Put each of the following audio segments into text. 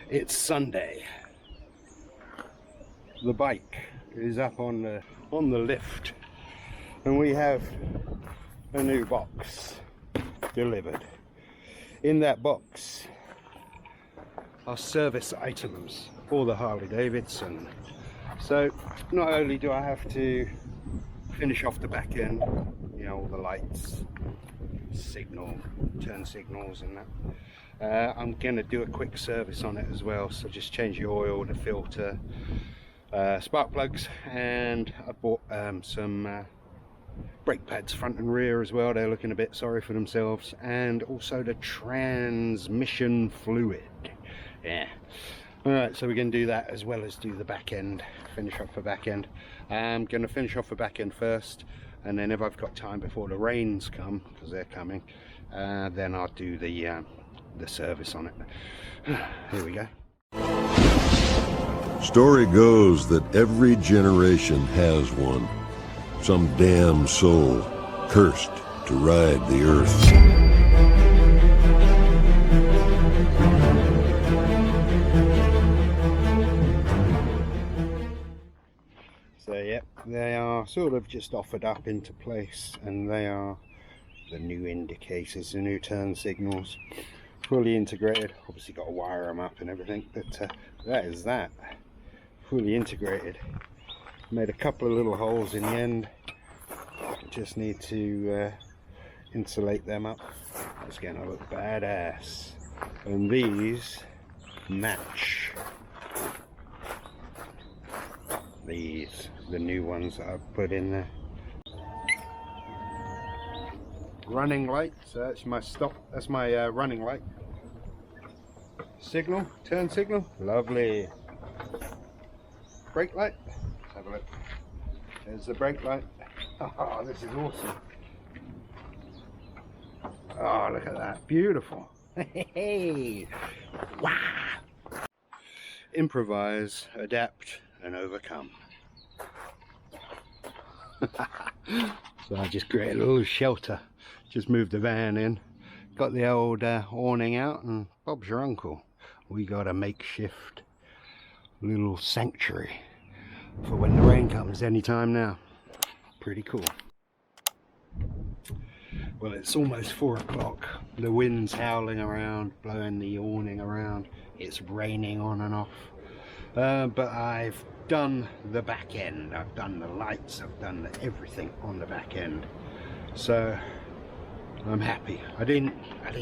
It's Sunday. The bike is up on the lift, and we have a new box delivered. In that box are service items for the Harley Davidson. So not only do I have to finish off the back end, you know, all the lights, signal, turn signals and that, I'm gonna do a quick service on it as well. So just change the oil, the filter, spark plugs, and I bought some brake pads front and rear as well. They're looking a bit sorry for themselves, and also the transmission fluid. Yeah. Alright, so we're going to do that as well as do the back end, finish off the back end. I'm going to finish off the back end first, and then if I've got time before the rains come, because they're coming, then I'll do the service on it. Here we go. Story goes that every generation has one. Some damn soul cursed to ride the earth. So yep, they are sort of just offered up into place, and they are the new indicators, the new turn signals, fully integrated. Obviously got to wire them up and everything, but that is that, fully integrated. Made a couple of little holes in the end, just need to insulate them up. It's gonna look badass, and these match these, the new ones that I've put in there. Running light, so that's my stop, that's my running light. Signal, turn signal, lovely. Brake light, let's have a look. There's the brake light. Oh, this is awesome. Oh, look at that, beautiful. Hey, wow. Improvise, adapt, and overcome. So I just created a little shelter, just moved the van in, got the old awning out, and Bob's your uncle. We got a makeshift little sanctuary for when the rain comes anytime now. Pretty cool. Well, it's almost 4 o'clock. The wind's howling around, blowing the awning around. It's raining on and off. But I've done the back end. I've done the lights. I've done everything on the back end. So I'm happy. I didn't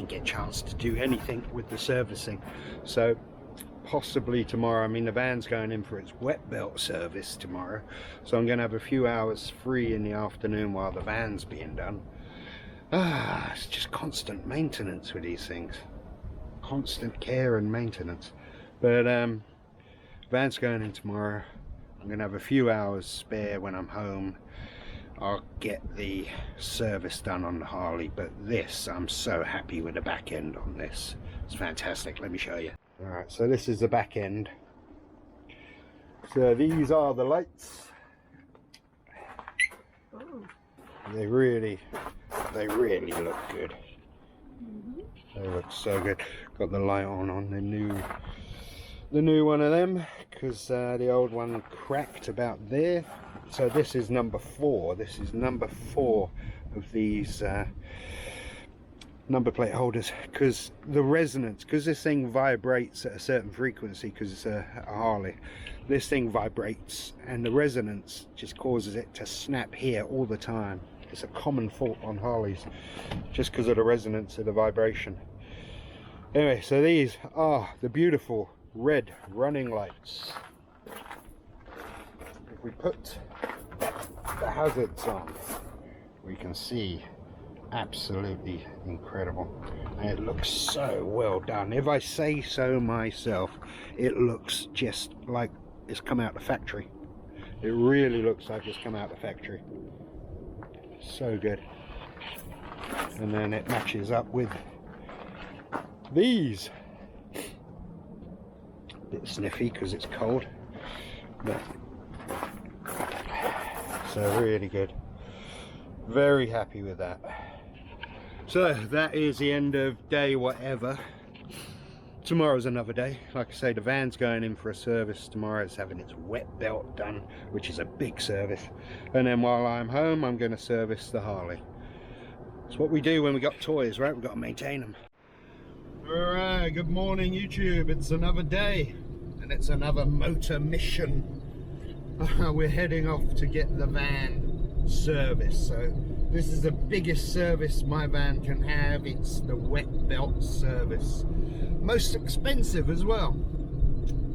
get a chance to do anything with the servicing. So possibly tomorrow. I mean, the van's going in for its wet belt service tomorrow, so I'm going to have a few hours free in the afternoon while the van's being done. It's just constant maintenance with these things, constant care and maintenance. But van's going in tomorrow. I'm going to have a few hours spare when I'm home. I'll get the service done on the Harley, but this, I'm so happy with the back end on this. It's fantastic. Let me show you. Alright, so this is the back end. So these are the lights. They really look good. They look so good. Got the light on the new one of them, because the old one cracked about there. So this is number 4. This is number 4 of these number plate holders, because the resonance, because this thing vibrates at a certain frequency, because it's a Harley, this thing vibrates, and the resonance just causes it to snap here all the time. It's a common fault on Harleys, just because of the resonance of the vibration. Anyway, so these are the beautiful red running lights. If we put the hazards on, we can see absolutely incredible, and it looks so well done. If I say so myself, it looks just like it's come out the factory. It really looks like it's come out the factory. So good. And then it matches up with these. A bit sniffy because it's cold, but so really good. Very happy with that. So that is the end of day whatever. tomorrow's another day. Like I say, the van's going in for a service tomorrow. It's having its wet belt done, which is a big service. And then while I'm home, I'm going to service the Harley. It's what we do when we got toys, right? We've got to maintain them. Alright, good morning YouTube. It's another day and it's another motor mission. We're heading off to get the van serviced. So this is the biggest service my van can have. It's the wet belt service. Most expensive as well.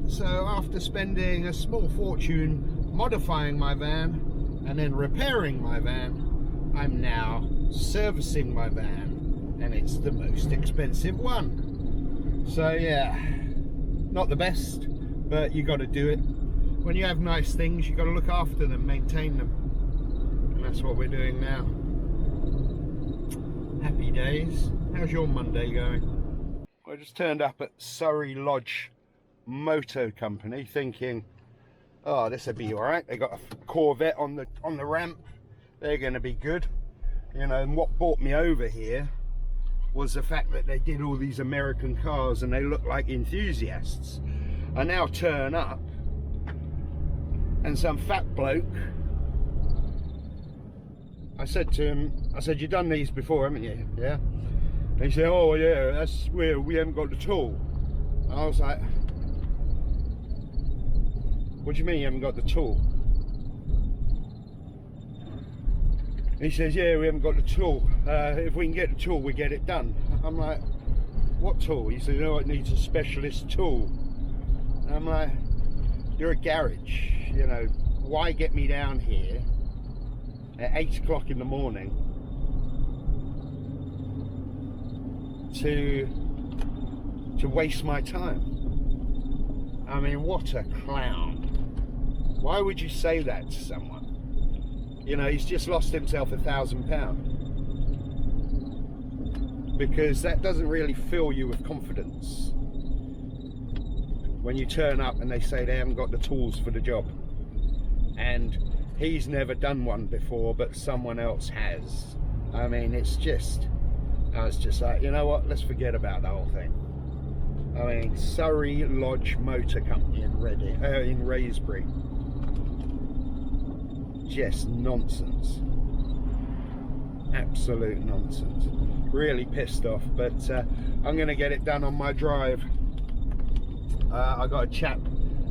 So after spending a small fortune modifying my van and then repairing my van, I'm now servicing my van, and it's the most expensive one. So yeah, not the best, but you got to do it. When you have nice things, you got to look after them, maintain them, and that's what we're doing now. Happy days. How's your Monday going? I just turned up at Surrey Lodge Motor Company thinking, oh, this will be all right. They got a Corvette on the ramp. They're going to be good, you know. And what brought me over here was the fact that they did all these American cars and they look like enthusiasts. I now turn up and some fat bloke, I said to him, I said, you've done these before, haven't you? Yeah. And he said, oh yeah, that's where we haven't got the tool. And I was like, what do you mean you haven't got the tool? And he says, yeah, we haven't got the tool. If we can get the tool, we get it done. I'm like, what tool? He said, no, it needs a specialist tool. And I'm like, you're a garage, you know, why get me down here at 8 o'clock in the morning to waste my time? I mean, what a clown. Why would you say that to someone? You know, he's just lost himself £1,000, because that doesn't really fill you with confidence when you turn up and they say they haven't got the tools for the job, and he's never done one before but someone else has. I mean, it's just, I was just like, you know what, let's forget about the whole thing. I mean, Surrey Lodge Motor Company in Raysbury. Just nonsense. Absolute nonsense. Really pissed off, but I'm going to get it done on my drive. I got a chap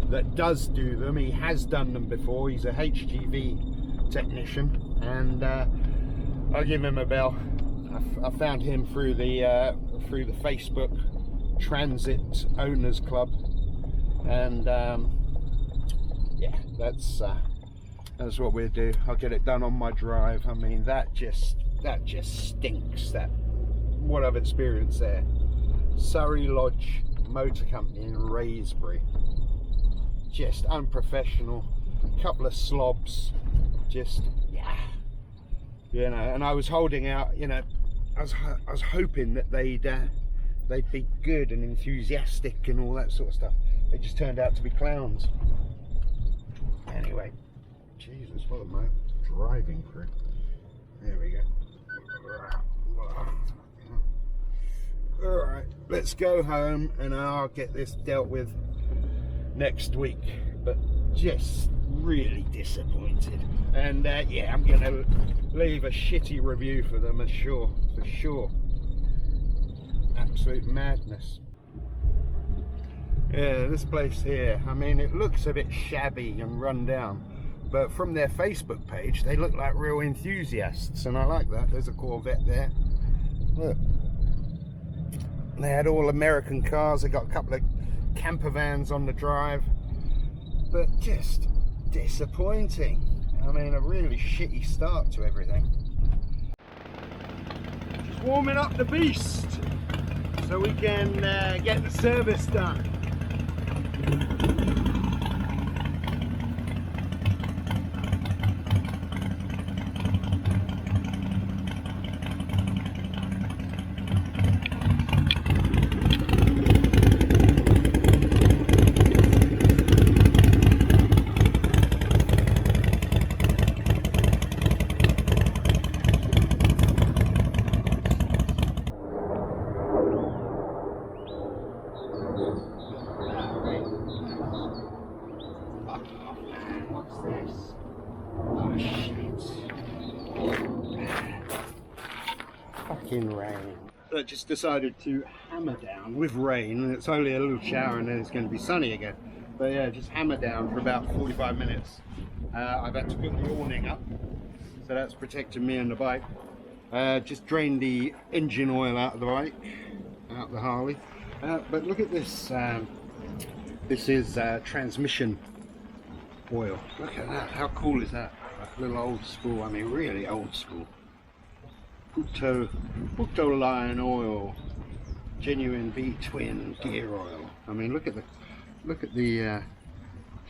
that does do them. He has done them before. He's a HGV technician, and I'll give him a bell. I found him through the Facebook Transit Owners Club, and yeah, that's what we'll do. I'll get it done on my drive. I mean, that just stinks, that what I've experienced there. Surrey Lodge Motor Company in Raysbury, just unprofessional, couple of slobs, just, yeah, you know. And I was holding out, you know, I was hoping that they'd be good and enthusiastic and all that sort of stuff. They just turned out to be clowns. Anyway, Jesus, what am I driving through? There we go. Alright, let's go home and I'll get this dealt with next week. But just really disappointed. And yeah, I'm going to leave a shitty review for them, for sure. Absolute madness. Yeah, this place here, I mean, it looks a bit shabby and run down, but from their Facebook page they look like real enthusiasts, and I like that. There's a Corvette there, look. They had all American cars. They got a couple of Campervans on the drive, but just disappointing. I mean, a really shitty start to everything. Just warming up the beast so we can get the service done. Oh man, what's this? Oh shit. Fucking rain. So I just decided to hammer down with rain, and it's only a little shower and then it's going to be sunny again. But yeah, just hammer down for about 45 minutes. I've had to put the awning up, so that's protecting me and the bike. Just drained the engine oil out of the bike, out of the Harley. But look at this. This is transmission oil. Look at that. How cool is that? Like a little old school. I mean, really old school. Puto line oil, genuine B-twin gear oil. I mean, look at the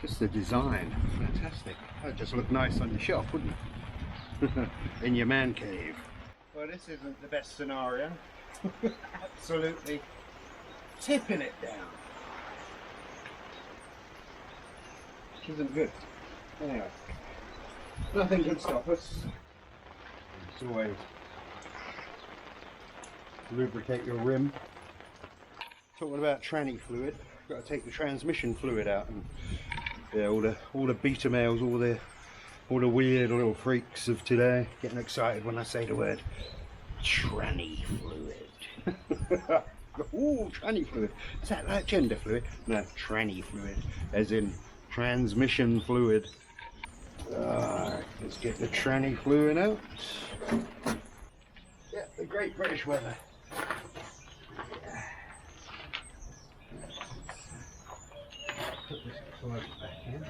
just the design. Fantastic. That'd just look nice on your shelf, wouldn't it? In your man cave. Well, this isn't the best scenario. Absolutely tipping it down. Which isn't good. Anyway, nothing can stop us. It's always lubricate your rim. Talking about tranny fluid, got to take the transmission fluid out, and yeah, all the beta males, all the weird little freaks of today getting excited when I say the word tranny fluid. Ooh, tranny fluid. Is that like gender fluid? No, tranny fluid, as in transmission fluid. Alright, let's get the tranny fluid out. Yeah, the Great British weather. Put this plug back in.